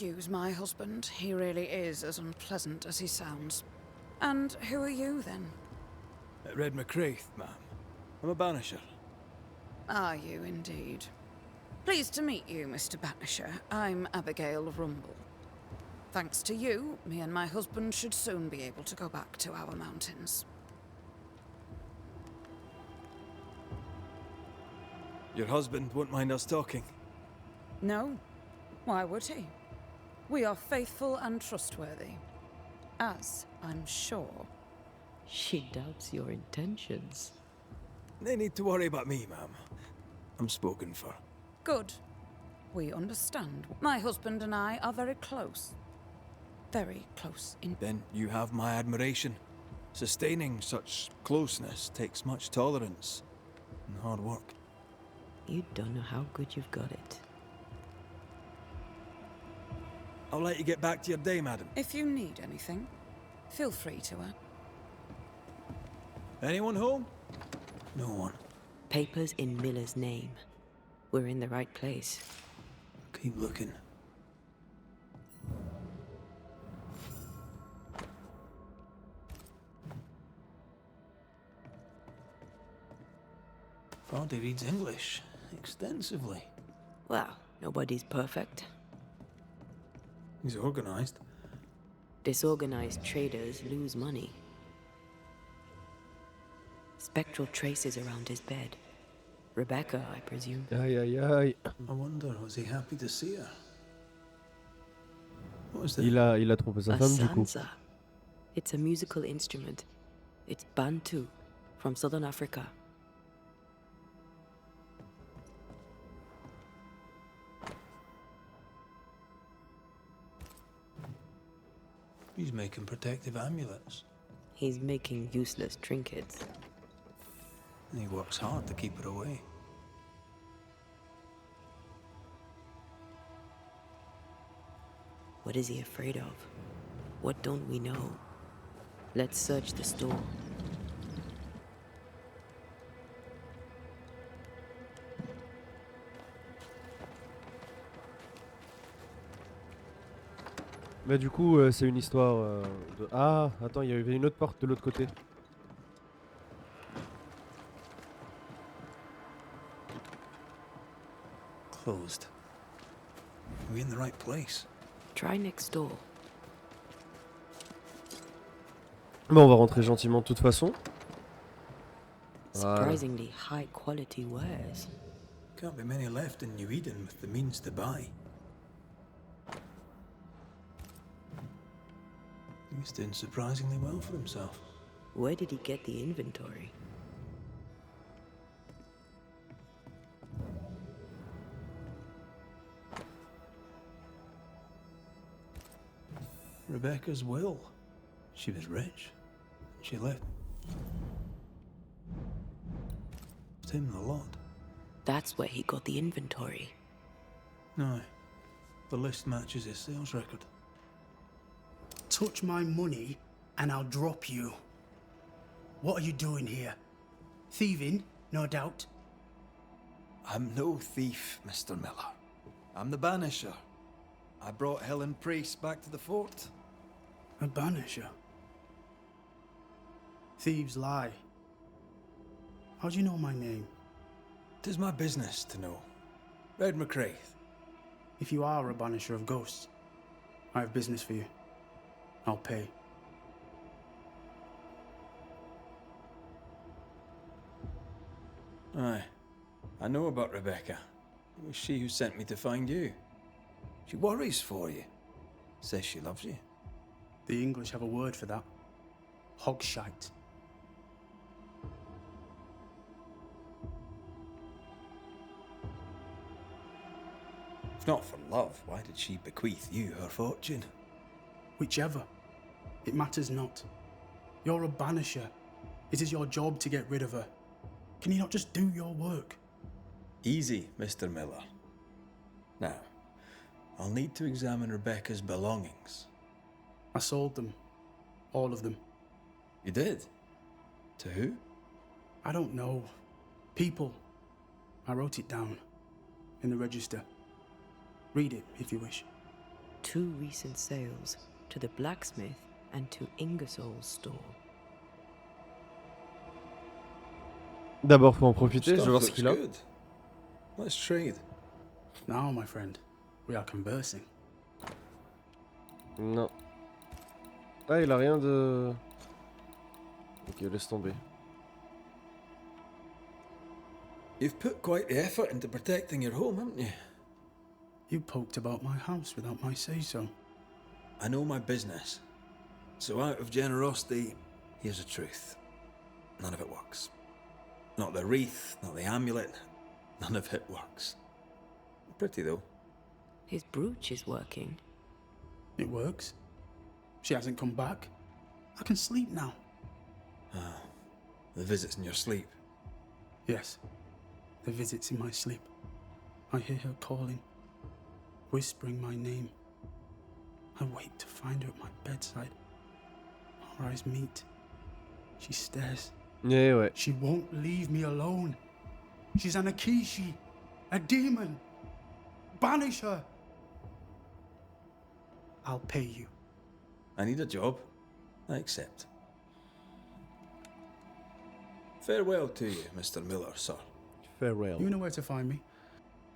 excuse my husband. He really is as unpleasant as he sounds. And who are you, then? Raith, ma'am. I'm a banisher. Are you, indeed? Pleased to meet you, Mr. Banisher. I'm Abigail Rumble. Thanks to you, me and my husband should soon be able to go back to our mountains. Your husband won't mind us talking. No. Why would he? We are faithful and trustworthy. As I'm sure. She doubts your intentions. No need to worry about me, ma'am. I'm spoken for. Good. We understand. My husband and I are very close. Very close in... Then you have my admiration. Sustaining such closeness takes much tolerance and hard work. You don't know how good you've got it. I'll let you get back to your day, madam. If you need anything, feel free to her. Anyone home? No one. Papers in Miller's name. We're in the right place. Keep looking. Vardy reads English extensively. Well, nobody's perfect. He's organized. Disorganized traders lose money. Spectral traces around his bed. Rebecca, I presume. Aïe aïe aïe. I wonder, was he happy to see her? What was that? Il a trompé sa A femme du coup. sansa. It's a musical instrument. It's Bantu, from southern Africa. He's making protective amulets. He's making useless trinkets. And he works hard to keep her away. What is he afraid of? What don't we know? Let's search the store. Mais du coup, c'est une histoire de... Ah, attends, il y avait une autre porte de l'autre côté. Closed. Are we in the right place? Try next door. Bon, on va rentrer gentiment de toute façon. Voilà. Surprisingly high quality wares. Can't be many left in New Eden with the means to buy. He's doing surprisingly well for himself. Where did he get the inventory? Rebecca's will. She was rich. She left him the lot. That's where he got the inventory. No. The list matches his sales record. Touch my money and I'll drop you. What are you doing here? Thieving, no doubt. I'm no thief, Mr. Miller. I'm the Banisher. I brought Helen Priest back to the fort. A banisher? Thieves lie. How do you know my name? 'Tis my business to know. Raith. If you are a banisher of ghosts, I have business for you. I'll pay. Aye. I know about Rebecca. It was she who sent me to find you. She worries for you. Says she loves you. The English have a word for that. Hogshite. If not for love, why did she bequeath you her fortune? Whichever. It matters not. You're a banisher. It is your job to get rid of her. Can you not just do your work? Easy, Mr. Miller. Now, I'll need to examine Rebecca's belongings. I sold them. All of them. You did? To who? I don't know. People. I wrote it down. In the register. Read it, if you wish. 2 recent sales to the blacksmith and to Ingersoll's store. D'abord, faut en profiter, je Stuff vais voir ce looks qu'il a. good. Let's trade. Now, my friend, we are conversing. Non. Ah, il a rien de... Ok, laisse tomber. You've put quite the effort into protecting your home, haven't you? You poked about my house without my say-so. I know my business. So out of generosity, here's the truth. None of it works. Not the wreath, not the amulet. None of it works. Pretty though. His brooch is working. It works. She hasn't come back. I can sleep now. The visits in your sleep. Yes, the visits in my sleep. I hear her calling, whispering my name. I wait to find her at my bedside. Our eyes meet. She stares. Eh ouais. She won't leave me alone. She's an Akishi, a demon. Banish her. I'll pay you. I need a job. I accept. Farewell to you, Mr. Miller, sir. Farewell. You know where to find me.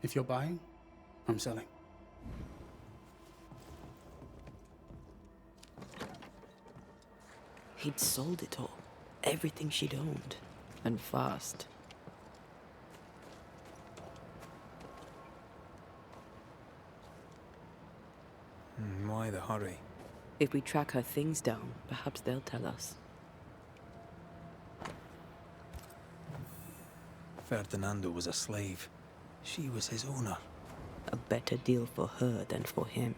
If you're buying, I'm selling. He'd sold it all. Everything she'd owned. And fast. Why the hurry? If we track her things down, perhaps they'll tell us. Ferdinando was a slave. She was his owner. A better deal for her than for him.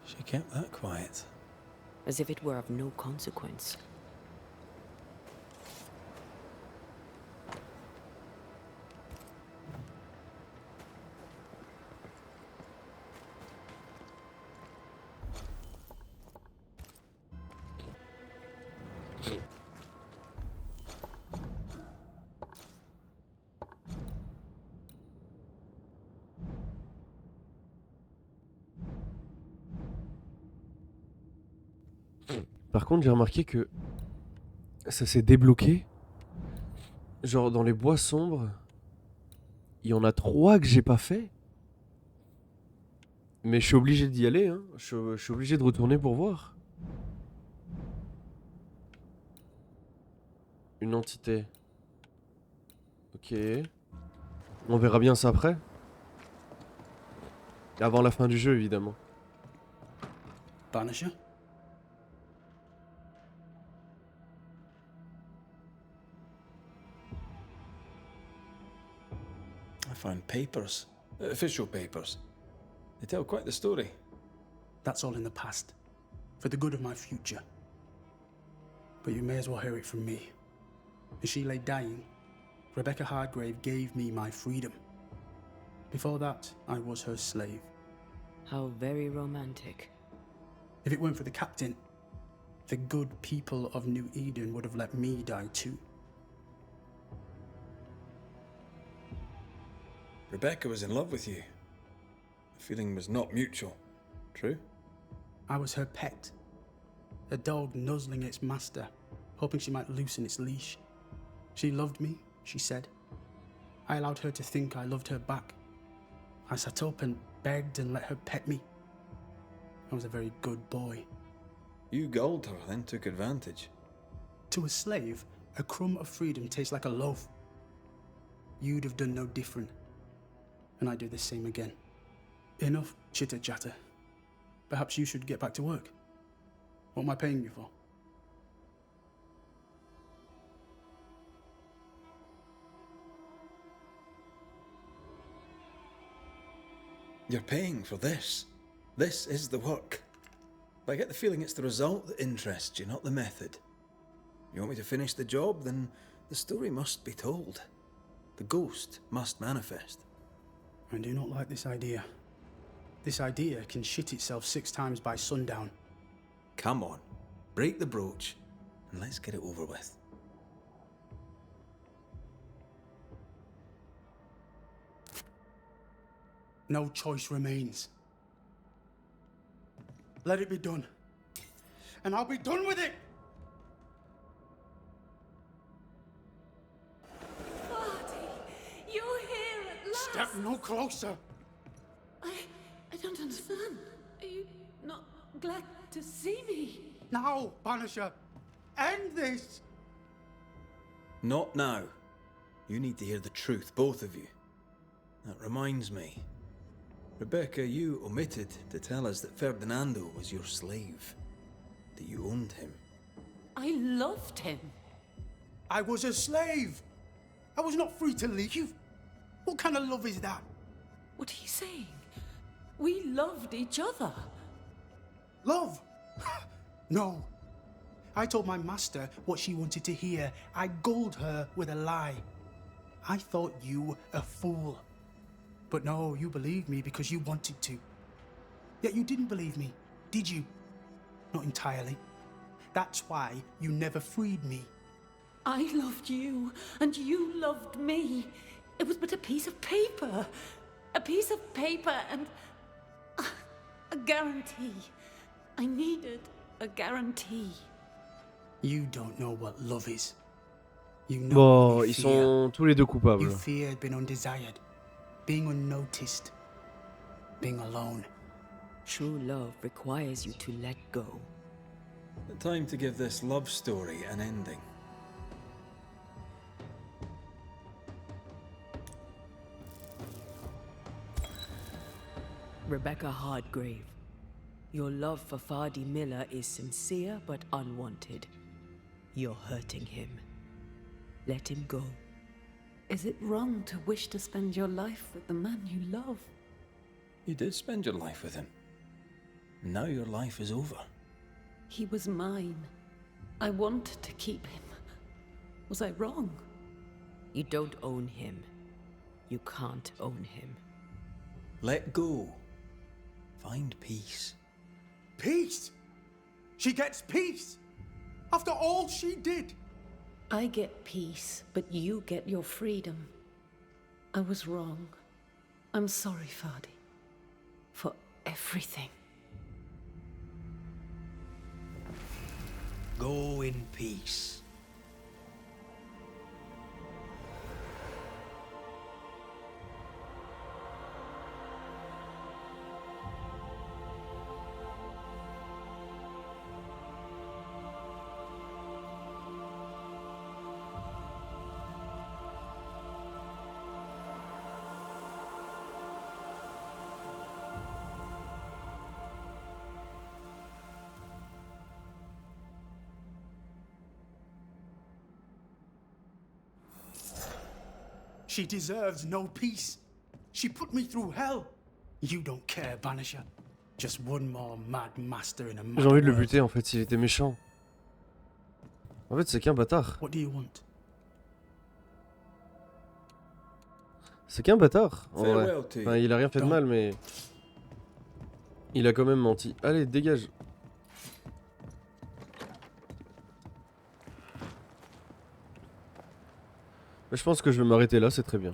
She kept that quiet. As if it were of no consequence. Par contre, j'ai remarqué que ça s'est débloqué. Genre dans les bois sombres, il y en a 3 que j'ai pas fait. Mais je suis obligé d'y aller, hein. Je suis obligé de retourner pour voir. Une entité. Ok. On verra bien ça après. Avant la fin du jeu, évidemment. Banisher? I found papers. Official papers. They tell quite the story. That's all in the past. For the good of my future. But you may as well hear it from me. As she lay dying, Rebecca Hardgrave gave me my freedom. Before that, I was her slave. How very romantic. If it weren't for the captain, the good people of New Eden would have let me die too. Rebecca was in love with you. The feeling was not mutual. True? I was her pet. A dog nuzzling its master, hoping she might loosen its leash. She loved me, she said. I allowed her to think I loved her back. I sat up and begged and let her pet me. I was a very good boy. You gulled her, then took advantage. To a slave, a crumb of freedom tastes like a loaf. You'd have done no different. And I'd do the same again. Enough chitter-chatter. Perhaps you should get back to work. What am I paying you for? You're paying for this. This is the work. But I get the feeling it's the result that interests you, not the method. You want me to finish the job, then the story must be told. The ghost must manifest. I do not like this idea. This idea can shit itself 6 times by sundown. Come on, break the brooch, and let's get it over with. No choice remains. Let it be done. And I'll be done with it! Marty, you're here at last! Step no closer! I don't understand. Are you not glad to see me? Now, Banisher! End this! Not now. You need to hear the truth, both of you. That reminds me. Rebecca, you omitted to tell us that Ferdinando was your slave. That you owned him. I loved him. I was a slave! I was not free to leave! What kind of love is that? What are you saying? We loved each other. Love? No. I told my master what she wanted to hear. I gulled her with a lie. I thought you a fool. But no, you believed me because you wanted to. Yet you didn't believe me, did you? Not entirely. That's why you never freed me. I loved you, and you loved me. It was but a piece of paper. A piece of paper and a guarantee. I needed a guarantee. You don't know what love is. You know Bon, only ils fear. sont tous les deux coupables. You feared being undesired, being unnoticed, being alone. True love requires you to let go. Time to give this love story an ending. Rebecca Hardgrave, your love for Fadi Miller is sincere but unwanted. You're hurting him. Let him go. Is it wrong to wish to spend your life with the man you love? You did spend your life with him. Now your life is over. He was mine. I wanted to keep him. Was I wrong? You don't own him. You can't own him. Let go. Find peace. Peace? She gets peace? After all she did? I get peace, but you get your freedom. I was wrong. I'm sorry, Fadi. For everything. Go in peace. She deserves no peace. She put me through hell. You don't care, Banisher. Just one more mad master in a mad J'ai envie de le world. buter en fait, s'il était méchant. En fait, c'est qu'un bâtard. What do you want? C'est qu'un bâtard, en vrai. Farewell to you. Enfin, il a rien fait de Non. mal, mais... Il a quand même menti. Allez, dégage. Je pense que je vais m'arrêter là, c'est très bien.